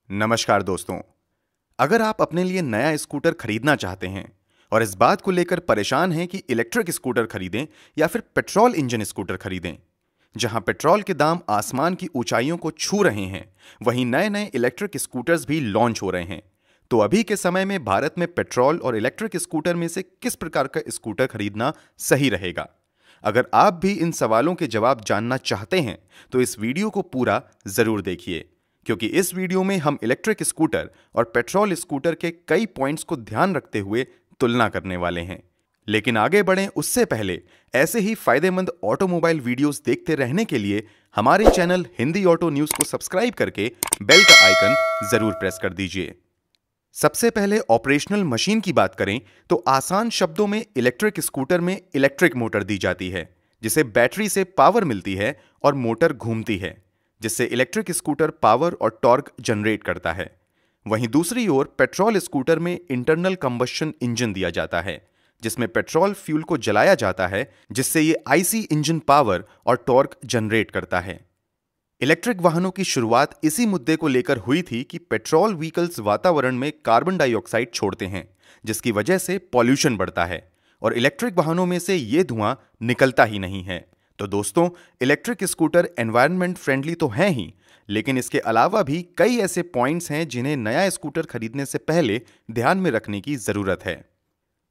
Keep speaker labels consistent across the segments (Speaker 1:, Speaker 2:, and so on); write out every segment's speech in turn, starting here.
Speaker 1: नमस्कार दोस्तों। अगर आप अपने लिए नया स्कूटर खरीदना चाहते हैं और इस बात को लेकर परेशान हैं कि इलेक्ट्रिक स्कूटर खरीदें या फिर पेट्रोल इंजन स्कूटर खरीदें, जहां पेट्रोल के दाम आसमान की ऊंचाइयों को छू रहे हैं, वहीं नए नए इलेक्ट्रिक स्कूटर्स भी लॉन्च हो रहे हैं। तो अभी के समय में भारत में पेट्रोल और इलेक्ट्रिक स्कूटर में से किस प्रकार का स्कूटर खरीदना सही रहेगा? अगर आप भी इन सवालों के जवाब जानना चाहते हैं तो इस वीडियो को पूरा जरूर देखिए, क्योंकि इस वीडियो में हम इलेक्ट्रिक स्कूटर और पेट्रोल स्कूटर के कई पॉइंट्स को ध्यान रखते हुए तुलना करने वाले हैं। लेकिन आगे बढ़ें उससे पहले ऐसे ही फायदेमंद ऑटोमोबाइल वीडियोस देखते रहने के लिए हमारे चैनल हिंदी ऑटो न्यूज को सब्सक्राइब करके बेल का आइकन जरूर प्रेस कर दीजिए। सबसे पहले ऑपरेशनल मशीन की बात करें तो आसान शब्दों में इलेक्ट्रिक स्कूटर में इलेक्ट्रिक मोटर दी जाती है, जिसे बैटरी से पावर मिलती है और मोटर घूमती है, जिससे इलेक्ट्रिक स्कूटर पावर और टॉर्क जनरेट करता है। वहीं दूसरी ओर पेट्रोल स्कूटर में इंटरनल कंबशन इंजन दिया जाता है, जिसमें पेट्रोल फ्यूल को जलाया जाता है, जिससे ये आईसी इंजन पावर और टॉर्क जनरेट करता है। इलेक्ट्रिक वाहनों की शुरुआत इसी मुद्दे को लेकर हुई थी कि पेट्रोल व्हीकल्स वातावरण में कार्बन डाइऑक्साइड छोड़ते हैं, जिसकी वजह से पॉल्यूशन बढ़ता है और इलेक्ट्रिक वाहनों में से ये धुआं निकलता ही नहीं है। तो दोस्तों, इलेक्ट्रिक स्कूटर एनवायरनमेंट फ्रेंडली तो हैं ही, लेकिन इसके अलावा भी कई ऐसे पॉइंट्स हैं जिन्हें नया स्कूटर खरीदने से पहले ध्यान में रखने की जरूरत है।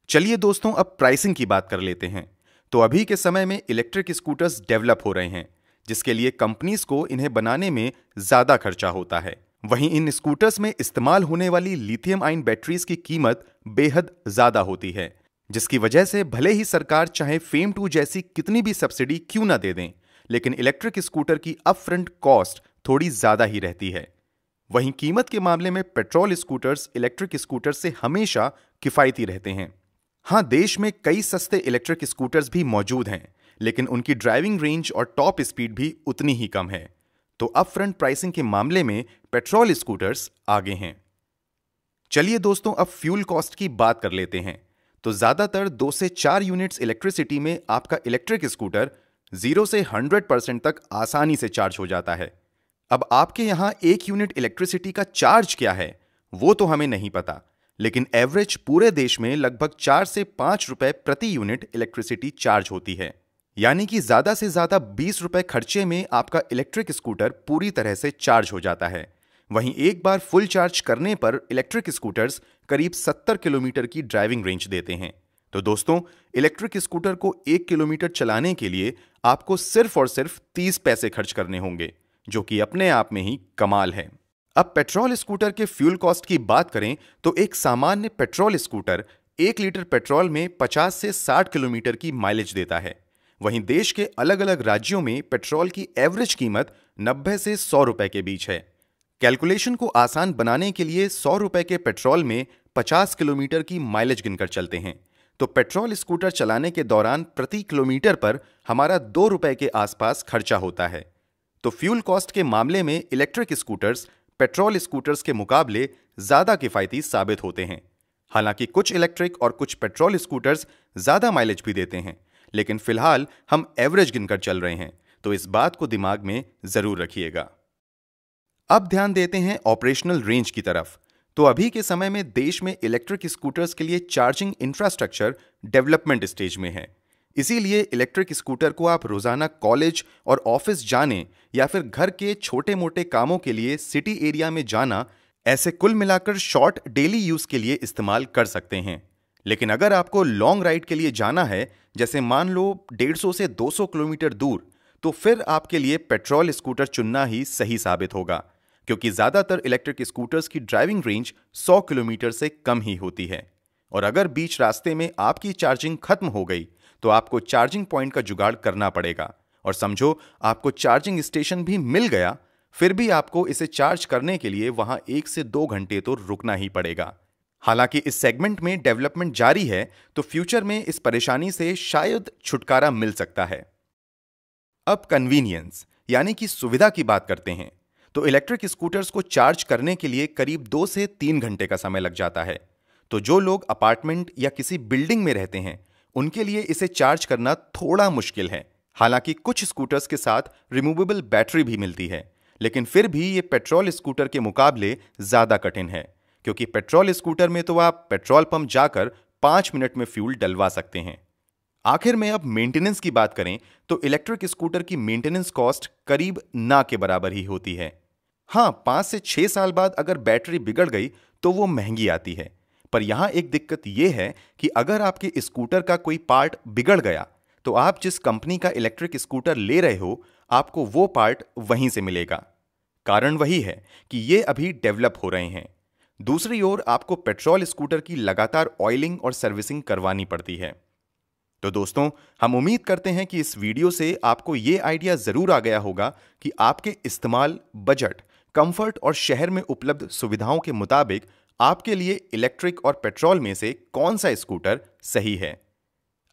Speaker 1: चलिए दोस्तों, अब प्राइसिंग की बात कर लेते हैं। तो अभी के समय में इलेक्ट्रिक स्कूटर्स डेवलप हो रहे हैं, जिसके लिए कंपनीज को इन्हें बनाने में ज्यादा खर्चा होता है। वहीं इन स्कूटर्स में इस्तेमाल होने वाली लिथियम आयन बैटरीज की कीमत बेहद ज्यादा होती है, जिसकी वजह से भले ही सरकार चाहे फेम 2 जैसी कितनी भी सब्सिडी क्यों ना दे दें, लेकिन इलेक्ट्रिक स्कूटर की अपफ्रंट कॉस्ट थोड़ी ज्यादा ही रहती है। वहीं कीमत के मामले में पेट्रोल स्कूटर्स इलेक्ट्रिक स्कूटर से हमेशा किफायती रहते हैं। हां, देश में कई सस्ते इलेक्ट्रिक स्कूटर्स भी मौजूद हैं, लेकिन उनकी ड्राइविंग रेंज और टॉप स्पीड भी उतनी ही कम है। तो अपफ्रंट प्राइसिंग के मामले में पेट्रोल स्कूटर्स आगे हैं। चलिए दोस्तों, अब फ्यूल कॉस्ट की बात कर लेते हैं। तो ज्यादातर 2 से 4 यूनिट्स इलेक्ट्रिसिटी में आपका इलेक्ट्रिक स्कूटर 0 से 100% तक आसानी से चार्ज हो जाता है। अब आपके यहां 1 यूनिट इलेक्ट्रिसिटी का चार्ज क्या है वो तो हमें नहीं पता, लेकिन एवरेज पूरे देश में लगभग 4 से 5 रुपए प्रति यूनिट इलेक्ट्रिसिटी चार्ज होती है। यानी कि ज्यादा से ज्यादा 20 रुपए खर्चे में आपका इलेक्ट्रिक स्कूटर पूरी तरह से चार्ज हो जाता है। वहीं एक बार फुल चार्ज करने पर इलेक्ट्रिक स्कूटर्स करीब 70 किलोमीटर की ड्राइविंग रेंज देते हैं। तो दोस्तों, इलेक्ट्रिक स्कूटर को 1 किलोमीटर चलाने के लिए आपको सिर्फ और सिर्फ 30 पैसे खर्च करने होंगे, जो कि अपने आप में ही कमाल है। अब पेट्रोल स्कूटर के फ्यूल कॉस्ट की बात करें तो एक सामान्य पेट्रोल स्कूटर 1 लीटर पेट्रोल में 50 से 60 किलोमीटर की माइलेज देता है। वहीं देश के अलग अलग राज्यों में पेट्रोल की एवरेज कीमत 90 से 100 रुपए के बीच है। कैलकुलेशन को आसान बनाने के लिए 100 रुपए के पेट्रोल में 50 किलोमीटर की माइलेज गिनकर चलते हैं, तो पेट्रोल स्कूटर चलाने के दौरान प्रति किलोमीटर पर हमारा 2 रुपए के आसपास खर्चा होता है। तो फ्यूल कॉस्ट के मामले में इलेक्ट्रिक स्कूटर्स पेट्रोल स्कूटर्स के मुकाबले ज्यादा किफायती साबित होते हैं। हालांकि कुछ इलेक्ट्रिक और कुछ पेट्रोल स्कूटर्स ज्यादा माइलेज भी देते हैं, लेकिन फिलहाल हम एवरेज गिनकर चल रहे हैं, तो इस बात को दिमाग में जरूर रखिएगा। अब ध्यान देते हैं ऑपरेशनल रेंज की तरफ। तो अभी के समय में देश में इलेक्ट्रिक स्कूटर्स के लिए चार्जिंग इंफ्रास्ट्रक्चर डेवलपमेंट स्टेज में है। इसीलिए इलेक्ट्रिक स्कूटर को आप रोजाना कॉलेज और ऑफिस जाने या फिर घर के छोटे मोटे कामों के लिए सिटी एरिया में जाना, ऐसे कुल मिलाकर शॉर्ट डेली यूज के लिए इस्तेमाल कर सकते हैं। लेकिन अगर आपको लॉन्ग राइड के लिए जाना है, जैसे मान लो 150 से 200 किलोमीटर दूर, तो फिर आपके लिए पेट्रोल स्कूटर चुनना ही सही साबित होगा, क्योंकि ज्यादातर इलेक्ट्रिक स्कूटर्स की ड्राइविंग रेंज 100 किलोमीटर से कम ही होती है। और अगर बीच रास्ते में आपकी चार्जिंग खत्म हो गई तो आपको चार्जिंग पॉइंट का जुगाड़ करना पड़ेगा। और समझो आपको चार्जिंग स्टेशन भी मिल गया, फिर भी आपको इसे चार्ज करने के लिए वहां 1 से 2 घंटे तो रुकना ही पड़ेगा। हालांकि इस सेगमेंट में डेवलपमेंट जारी है, तो फ्यूचर में इस परेशानी से शायद छुटकारा मिल सकता है। अब कन्वीनियंस यानी कि सुविधा की बात करते हैं। तो इलेक्ट्रिक स्कूटर्स को चार्ज करने के लिए करीब 2 से 3 घंटे का समय लग जाता है। तो जो लोग अपार्टमेंट या किसी बिल्डिंग में रहते हैं, उनके लिए इसे चार्ज करना थोड़ा मुश्किल है। हालांकि कुछ स्कूटर्स के साथ रिमूवेबल बैटरी भी मिलती है, लेकिन फिर भी ये पेट्रोल स्कूटर के मुकाबले ज्यादा कठिन है, क्योंकि पेट्रोल स्कूटर में तो आप पेट्रोल पंप जाकर 5 मिनट में फ्यूल डलवा सकते हैं। आखिर में अब मेंटेनेंस की बात करें तो इलेक्ट्रिक स्कूटर की मेंटेनेंस कॉस्ट करीब ना के बराबर ही होती है। हाँ, 5 से 6 साल बाद अगर बैटरी बिगड़ गई तो वो महंगी आती है, पर यहां एक दिक्कत यह है कि अगर आपके स्कूटर का कोई पार्ट बिगड़ गया तो आप जिस कंपनी का इलेक्ट्रिक स्कूटर ले रहे हो आपको वो पार्ट वहीं से मिलेगा। कारण वही है कि ये अभी डेवलप हो रहे हैं। दूसरी ओर आपको पेट्रोल स्कूटर की लगातार ऑयलिंग और सर्विसिंग करवानी पड़ती है। तो दोस्तों, हम उम्मीद करते हैं कि इस वीडियो से आपको ये आइडिया जरूर आ गया होगा कि आपके इस्तेमाल, बजट, कंफर्ट और शहर में उपलब्ध सुविधाओं के मुताबिक आपके लिए इलेक्ट्रिक और पेट्रोल में से कौन सा स्कूटर सही है।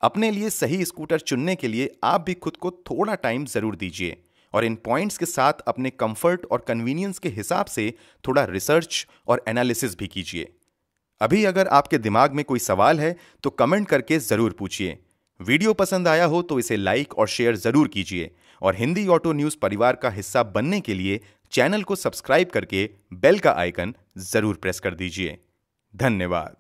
Speaker 1: अपने लिए सही स्कूटर चुनने के लिए आप भी खुद को थोड़ा टाइम जरूर दीजिए और इन पॉइंट्स के साथ अपने कंफर्ट और कन्वीनियंस के हिसाब से थोड़ा रिसर्च और एनालिसिस भी कीजिए। अभी अगर आपके दिमाग में कोई सवाल है तो कमेंट करके जरूर पूछिए। वीडियो पसंद आया हो तो इसे लाइक और शेयर जरूर कीजिए और हिंदी ऑटो न्यूज परिवार का हिस्सा बनने के लिए चैनल को सब्सक्राइब करके बेल का आइकन जरूर प्रेस कर दीजिए। धन्यवाद।